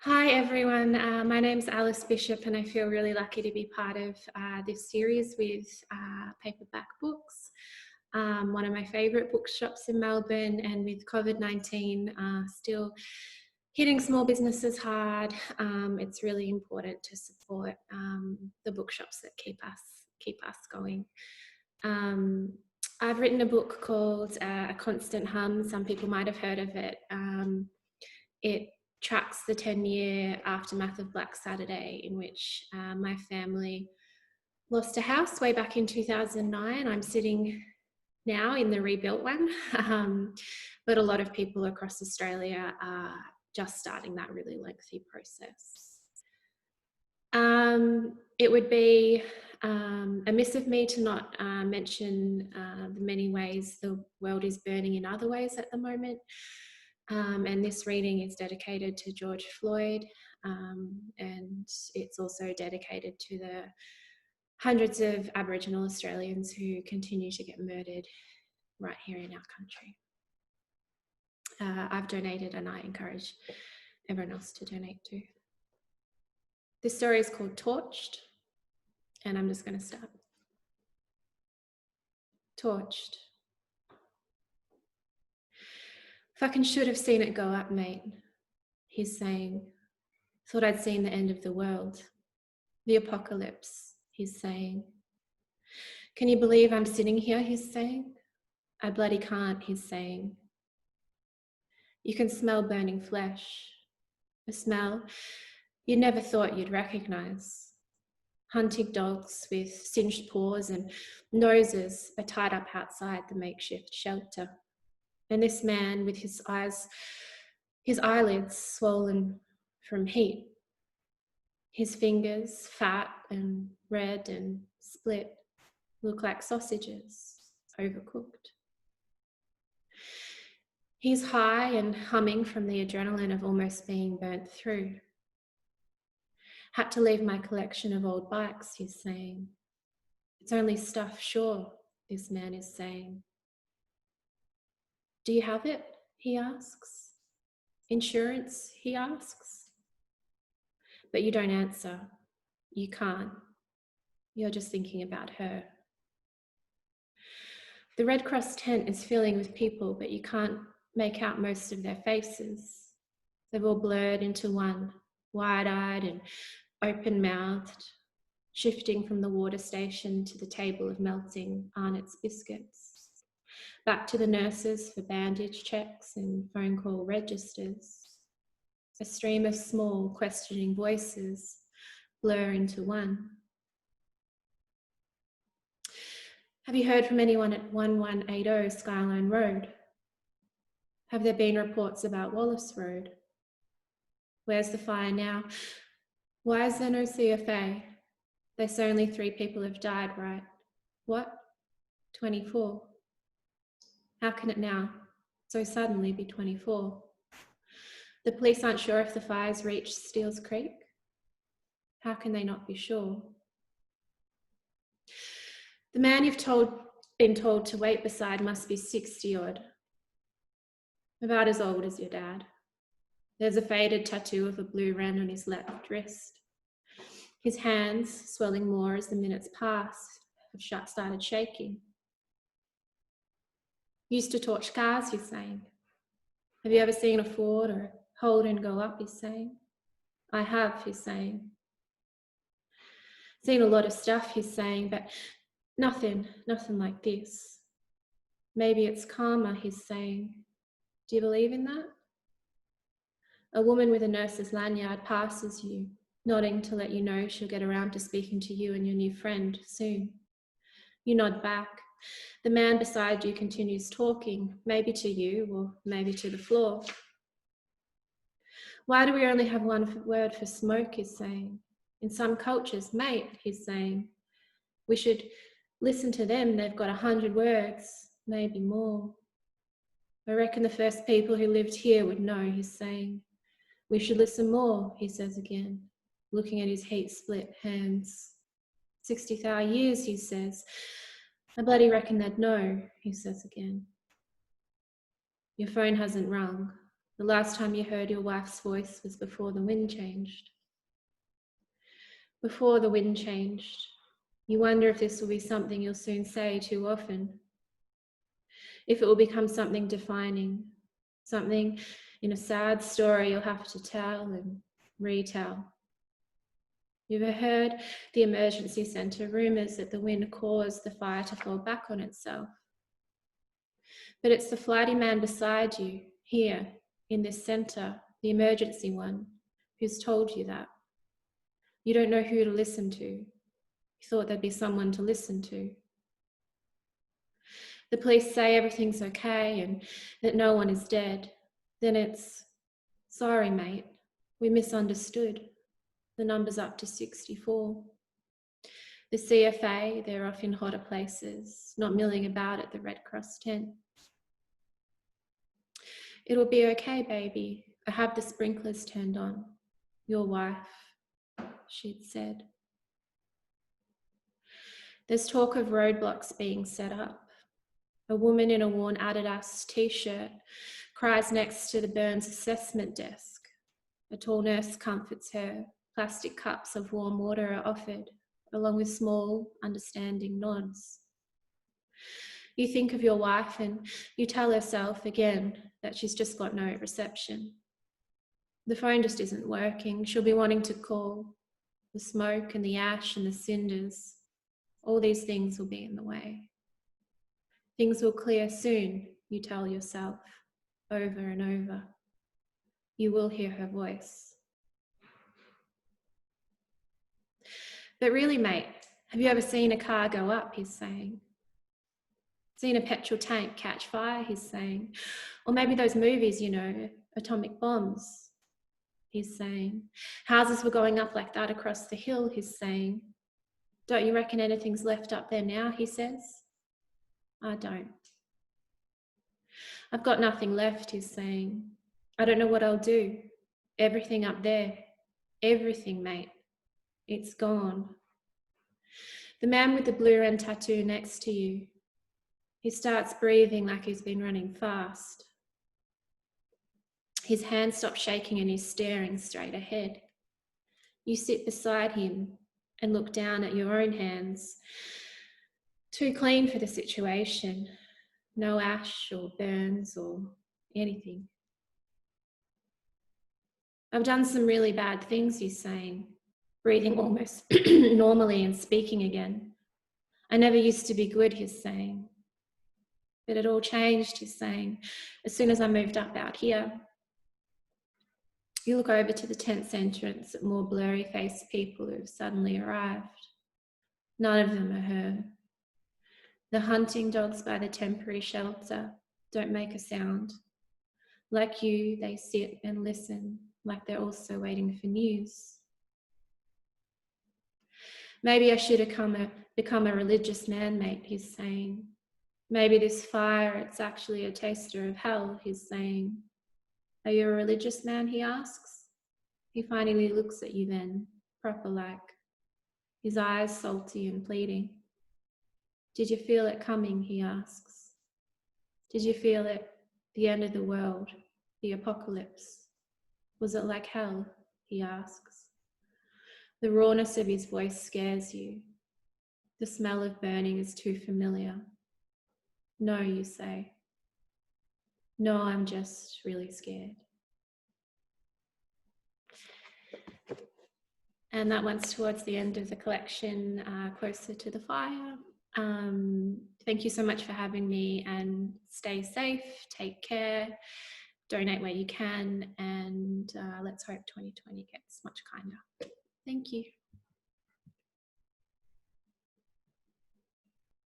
Hi everyone, my name's Alice Bishop and I feel really lucky to be part of this series with paperback books. One of my favourite bookshops in Melbourne, and with COVID-19 still hitting small businesses hard, it's really important to support the bookshops that keep us going. I've written a book called A Constant Hum. Some people might have heard of it. It tracks the 10-year aftermath of Black Saturday, in which my family lost a house way back in 2009. I'm sitting now in the rebuilt one, but a lot of people across Australia are just starting that really lengthy process. It would be amiss of me to not mention the many ways the world is burning in other ways at the moment. And this reading is dedicated to George Floyd, and it's also dedicated to the hundreds of Aboriginal Australians who continue to get murdered right here in our country. I've donated, and I encourage everyone else to donate too. This story is called Torched, and I'm just going to start. Torched. Fucking should have seen it go up, mate, he's saying. Thought I'd seen the end of the world. The apocalypse, he's saying. Can you believe I'm sitting here, he's saying. I bloody can't, he's saying. You can smell burning flesh. A smell you never thought you'd recognize. Hunting dogs with singed paws and noses are tied up outside the makeshift shelter. And this man with his eyelids swollen from heat, his fingers fat and red and split, look like sausages, overcooked. He's high and humming from the adrenaline of almost being burnt through. Had to leave my collection of old bikes, he's saying. It's only stuff, sure, this man is saying. Do you have it? He asks. Insurance? He asks. But you don't answer. You can't. You're just thinking about her. The Red Cross tent is filling with people, but you can't make out most of their faces. They've all blurred into one, wide-eyed and open-mouthed, shifting from the water station to the table of melting Arnott's biscuits, back to the nurses for bandage checks and phone call registers. A stream of small, questioning voices blur into one. Have you heard from anyone at 1180 Skyline Road? Have there been reports about Wallace Road? Where's the fire now? Why is there no CFA? They say only 3 people have died, right? What? 24. How can it now so suddenly be 24? The police aren't sure if the fire's reached Steele's Creek. How can they not be sure? The man you've been told to wait beside must be 60 odd. About as old as your dad. There's a faded tattoo of a blue wren on his left wrist. His hands, swelling more as the minutes pass, have started shaking. Used to torch cars, he's saying. Have you ever seen a Ford or a Holden go up, he's saying. I have, he's saying. Seen a lot of stuff, he's saying, but nothing like this. Maybe it's karma, he's saying. Do you believe in that? A woman with a nurse's lanyard passes you, nodding to let you know she'll get around to speaking to you and your new friend soon. You nod back. The man beside you continues talking, maybe to you or maybe to the floor. Why do we only have one word for smoke, he's saying. In some cultures, mate, he's saying. We should listen to them, they've got 100 words, maybe more. I reckon the first people who lived here would know, he's saying. We should listen more, he says again, looking at his heat-split hands. 60,000 years, he says. I bloody reckon they'd know, he says again. Your phone hasn't rung. The last time you heard your wife's voice was before the wind changed. Before the wind changed, you wonder if this will be something you'll soon say too often, if it will become something defining, something in a sad story you'll have to tell and retell. You've heard the emergency centre rumours that the wind caused the fire to fall back on itself. But it's the flighty man beside you, here, in this centre, the emergency one, who's told you that. You don't know who to listen to. You thought there'd be someone to listen to. The police say everything's okay and that no one is dead. Then it's, sorry mate, we misunderstood. The number's up to 64. The CFA, they're off in hotter places, not milling about at the Red Cross tent. It'll be okay, baby. I have the sprinklers turned on. Your wife, she'd said. There's talk of roadblocks being set up. A woman in a worn Adidas t-shirt cries next to the burns assessment desk. A tall nurse comforts her. Plastic cups of warm water are offered, along with small, understanding nods. You think of your wife and you tell herself again that she's just got no reception. The phone just isn't working. She'll be wanting to call. The smoke and the ash and the cinders, all these things will be in the way. Things will clear soon, you tell yourself, over and over. You will hear her voice. But really, mate, have you ever seen a car go up, he's saying. Seen a petrol tank catch fire, he's saying. Or maybe those movies, you know, atomic bombs, he's saying. Houses were going up like that across the hill, he's saying. Don't you reckon anything's left up there now, he says. I don't. I've got nothing left, he's saying. I don't know what I'll do. Everything up there, everything, mate, it's gone. The man with the blue red tattoo next to you, he starts breathing like he's been running fast. His hand stops shaking and he's staring straight ahead. You sit beside him and look down at your own hands, too clean for the situation. No ash or burns or anything. I've done some really bad things, he's saying, breathing almost normally and speaking again. I never used to be good, he's saying. But it all changed, he's saying, as soon as I moved up out here. You look over to the tent's entrance at more blurry-faced people who have suddenly arrived. None of them are her. The hunting dogs by the temporary shelter don't make a sound. Like you, they sit and listen, like they're also waiting for news. Maybe I should have become a religious man, mate, he's saying. Maybe this fire, it's actually a taster of hell, he's saying. Are you a religious man, he asks. He finally looks at you then, proper like, his eyes salty and pleading. Did you feel it coming, he asks. Did you feel it, the end of the world, the apocalypse? Was it like hell, he asks. The rawness of his voice scares you. The smell of burning is too familiar. No, you say. No, I'm just really scared. And that one's towards the end of the collection, Closer to the Fire. Thank you so much for having me, and stay safe, take care, donate where you can, and let's hope 2020 gets much kinder. Thank you.